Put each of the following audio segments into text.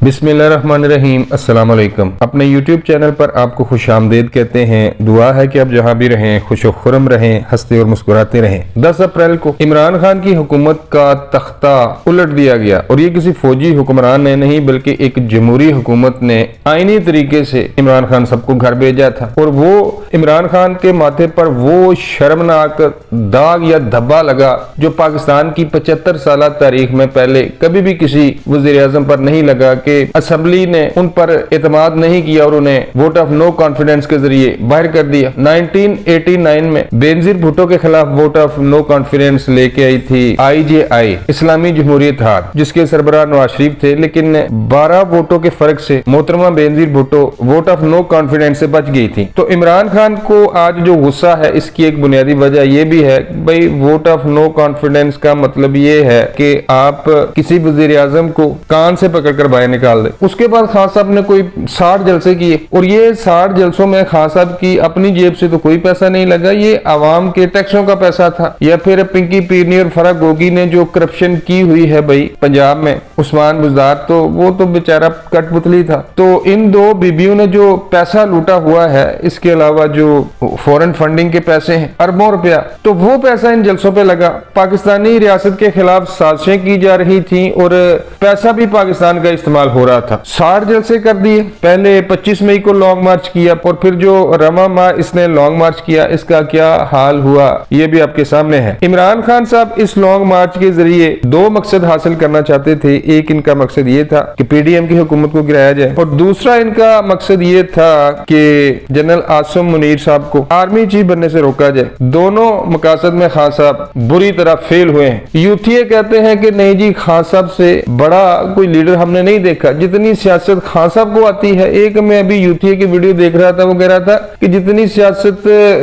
बिस्मिल्लाहिर्रहमानिर्रहीम। अस्सलाम वालेकुम। अपने YouTube चैनल पर आपको खुशामदीद कहते हैं। दुआ है कि आप जहां भी रहें खुश खुरम रहें, हंसते और मुस्कुराते रहें। 10 अप्रैल को इमरान खान की हुकूमत का तख्ता उलट दिया गया और ये किसी फौजी हुक्मरान ने नहीं बल्कि एक जमहूरी हुकूमत ने आईनी तरीके से इमरान खान सबको घर भेजा था। और वो इमरान खान के माथे पर वो शर्मनाक दाग या धब्बा लगा जो पाकिस्तान की 75 साल तारीख में पहले कभी भी किसी वजीर आजम पर नहीं लगा कि असेंबली ने उन पर एतमाद नहीं किया और उन्हें वोट ऑफ नो कॉन्फिडेंस के जरिए बाहर कर दिया। 1989 में बेनजीर भुट्टो के खिलाफ वोट ऑफ नो कॉन्फिडेंस लेके आई थी IJI, इस्लामी जमहूरी इत्तेहाद, जिसके सरबराह नवाज शरीफ थे, लेकिन 12 वोटों के फर्क से मोहतरमा Benazir Bhutto vote of no confidence से बच गई थी। तो इमरान खान को आज जो गुस्सा है इसकी एक बुनियादी वजह यह भी है भाई वोट ऑफ नो कॉन्फिडेंस का मतलब ये है कि आप किसी वजीर आजम को कान से पकड़कर बाहर निकाल दे। उसके बाद खान साहब ने कोई 60 जलसे किए और ये 60 जलसों में खान साहब की अपनी जेब से तो कोई पैसा नहीं लगा, ये आवाम के टैक्सों का पैसा था। या फिर पिंकी पीरनी और फराह गोगी ने जो करप्शन की हुई है भाई पंजाब में, उस्मान बुजदार तो वो तो बेचारा कठपुतली था। तो इन दो बीबियों ने जो पैसा लूटा हुआ है, इसके अलावा जो फॉरेन फंडिंग के पैसे हैं अरबों रुपया, तो वो पैसा इन जलसों पे लगा। पाकिस्तानी रियासत के खिलाफ साजिशें की जा रही थी और पैसा भी पाकिस्तान का इस्तेमाल हो रहा था। 60 जलसे कर दिए। पहले 25 मई को लॉन्ग मार्च किया और फिर जो रमा माह इसने लॉन्ग मार्च किया, इसका क्या हाल हुआ ये भी आपके सामने है। इमरान खान साहब इस लॉन्ग मार्च के जरिए दो मकसद हासिल करना चाहते थे। एक इनका मकसद ये था कि PDM की हुकूमत को गिराया जाए और दूसरा इनका मकसद ये था कि जनरल आसिम मुनीर साहब को आर्मी चीफ बनने से रोका जाए। दोनों मकसद में खान साहब बुरी तरह फेल हुए हैं। यूथिये कहते हैं कि नहीं जी, खान साहब से बड़ा कोई लीडर हमने नहीं देखा। जितनी सियासत खान साहब को आती है, एक मैं अभी यूथिये की वीडियो देख रहा था, वो कह रहा था कि जितनी सियासत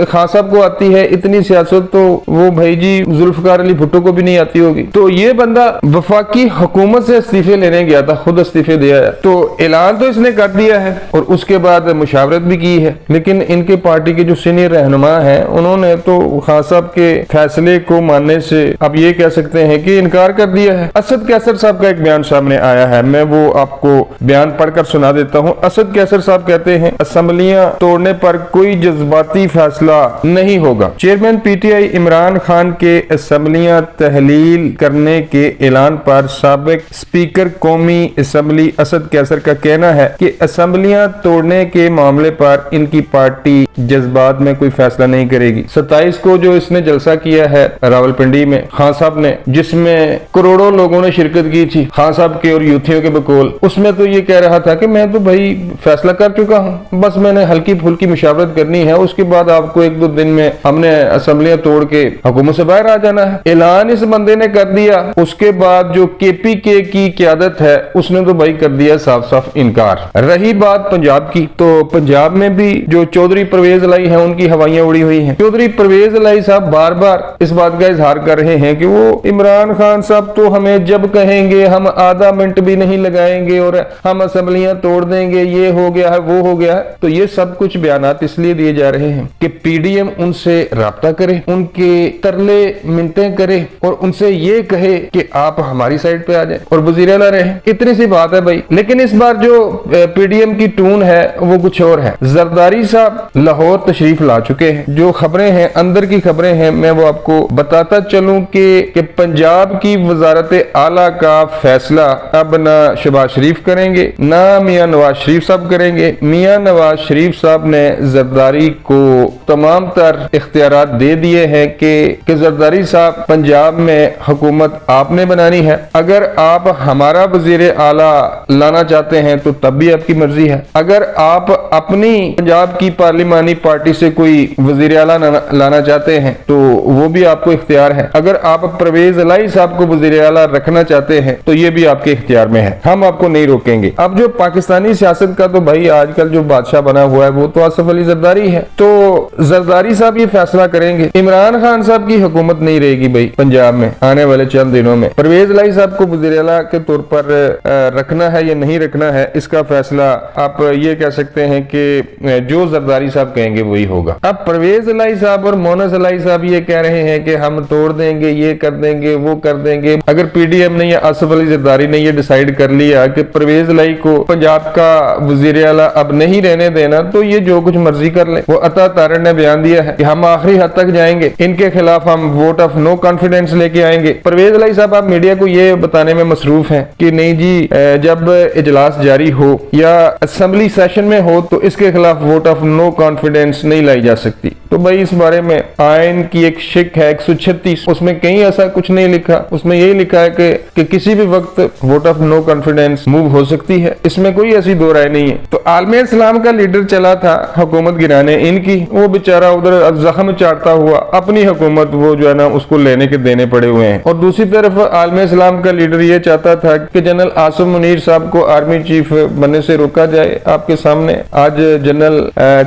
खान साहब को आती है इतनी सियासत तो वो भाई जी जुल्फकार अली भुट्टो को भी नहीं आती होगी। तो ये बंदा वफाकी हुकूमत से इस्तीफे लेने गया था, खुद इस्तीफे दिया है। तो ऐलान तो इसने कर दिया है और उसके बाद मुशावरत भी की है, लेकिन इनके पार्टी के जो सीनियर रहनुमा है उन्होंने तो खान साहब के फैसले को मानने से अब ये कह सकते हैं कि इनकार कर दिया है। असद कैसर साहब का एक बयान सामने आया है, मैं वो आपको बयान पढ़कर सुना देता हूँ। असद कैसर साहब कहते हैं असेंबलियां तोड़ने पर कोई जज्बाती फैसला नहीं होगा। चेयरमैन PTI इमरान खान के असेंबलियां तहलील करने के ऐलान पर साबिक स्पीकर कौमी असेंबली असद कैसर का कहना है कि असेंबलियां तोड़ने के मामले पर इनकी पार्टी जज्बात में कोई फैसला नहीं करेगी। 27 को जो इसने जलसा किया है रावलपिंडी में खान साहब ने, जिसमें करोड़ों लोगों ने शिरकत की थी खान साहब के और यूथियों के बकौल, उसमें तो ये कह रहा था कि मैं तो भाई फैसला कर चुका हूँ, बस मैंने हल्की फुल्की मुशावरत करनी है, उसके बाद आपको 1-2 दिन में हमने असेंबलियां तोड़ के हुकूमत से बाहर आ जाना है। ऐलान इस बंदे ने कर दिया। उसके बाद जो KPK की क़यादत है उसने तो भाई कर दिया साफ साफ इनकार। रही बात पंजाब की, तो पंजाब में भी जो चौधरी परवेज लाई है उनकी हवाइयां उड़ी हुई हैं। चौधरी परवेज लाई साहब बार बार इस बात का इजहार कर रहे हैं कि वो इमरान खान साहब तो हमें जब कहेंगे हम आधा मिनट भी नहीं लगाएंगे और हम असेंबलियां तोड़ देंगे, ये हो गया है वो हो गया है। तो ये सब कुछ बयानात इसलिए दिए जा रहे हैं कि PDM उनसे राब्ता करे, उनके तरले मिन्नतें करे और उनसे ये कहे कि आप हमारी साइड पे आ जाए और वजीर आला रहे। इतनी सी बात है भाई। लेकिन इस बार जो PDM की टून है वो कुछ और है। जरदारी साहब लाहौर तशरीफ ला चुके हैं। जो खबरें हैं, अंदर की खबरें हैं, मैं वो आपको बताता चलूं कि पंजाब की वजारत आला का फैसला अब ना शहबाज शरीफ करेंगे ना मियां नवाज शरीफ साहब करेंगे। मियां नवाज शरीफ साहब ने जरदारी को तमाम तर इख्तियारात दे दिए हैं कि जरदारी साहब पंजाब में हुकूमत आपने बनानी है। अगर आप हमारा वजीर आला लाना चाहते हैं तो तब भी आपकी मर्जी है। अगर आप अपनी पंजाब की पार्लिमानी पार्टी से कोई वजीर आला लाना चाहते हैं तो वो भी आपको इख्तियार है। अगर आप परवेज लाई साहब को वजीर आला रखना चाहते हैं तो ये भी आपके इख्तियार में है, हम आपको नहीं रोकेंगे। अब जो पाकिस्तानी सियासत का तो भाई आजकल जो बादशाह बना हुआ है वो तो आसिफ अली जरदारी है। तो जरदारी साहब ये फैसला करेंगे। इमरान खान साहब की हुकूमत नहीं रहेगी भाई पंजाब में आने वाले चंद दिनों में। परवेज लाई साहब को वजीर आला के तौर पर रखना है या नहीं रखना है, इसका फैसला आप ये कह सकते हैं कि जो जरदारी साहब कहेंगे वही होगा। अब परवेज लाई साहब और मोनस लाई साहब ये कह रहे हैं कि हम तोड़ देंगे, ये कर देंगे, वो कर देंगे। अगर PDM ने या आसिफ अली जरदारी ने ये डिसाइड कर लिया कि परवेज लाई को पंजाब का वजीर आला अब नहीं रहने देना, तो ये जो कुछ मर्जी कर ले। वो अता तारड़ ने बयान दिया है कि हम आखिरी हद तक जाएंगे, इनके खिलाफ हम वोट ऑफ नो कॉन्फिडेंस लेके आएंगे। परवेज लाई साहब आप मीडिया को ये बताने में मसरूफ हैं कि नहीं जी, जब इजलास जारी हो या असेंबली सेशन में हो तो इसके खिलाफ वोट ऑफ नो कॉन्फिडेंस नहीं लाई जा सकती। तो भाई इस बारे में आयन की एक शिक है 136, उसमें कहीं ऐसा कुछ नहीं लिखा। उसमें यही लिखा है कि किसी भी वक्त vote of no confidence move हो सकती है, इसमें कोई ऐसी दो राय नहीं है। तो आलम इस्लाम का लीडर चला था हुकूमत गिराने इनकी, वो बेचारा उधर जख्म चाटता हुआ अपनी हुकूमत वो जो है ना उसको लेने के देने पड़े हुए हैं। और दूसरी तरफ आलम इस्लाम का लीडर ये चाहता था कि जनरल आसिम मुनीर साहब को आर्मी चीफ बनने से रोका जाए। आपके सामने आज जनरल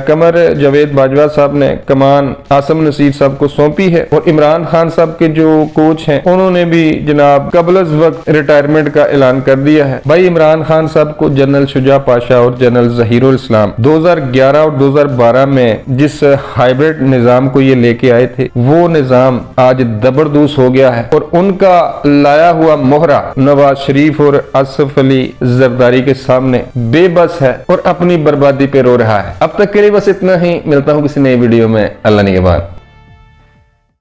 कमर जावेद बाजवा साहब ने कमान आसिम नसीर साहब को सौंपी है और इमरान खान साहब के जो कोच हैं उन्होंने भी जनाब कबल वक्त रिटायरमेंट का ऐलान कर दिया है। भाई इमरान खान साहब को जनरल शुजा पाशा और जनरल जहीरुल इस्लाम 2011 और 2012 में जिस हाइब्रिड निजाम को ये लेके आए थे वो निजाम आज दबरदूस हो गया है और उनका लाया हुआ मोहरा नवाज शरीफ और आसिफ अली जरदारी के सामने बेबस है और अपनी बर्बादी पे रो रहा है। अब तक के लिए बस इतना ही, मिलता हूँ किसी नई वीडियो में। अल्लाह निगहबान।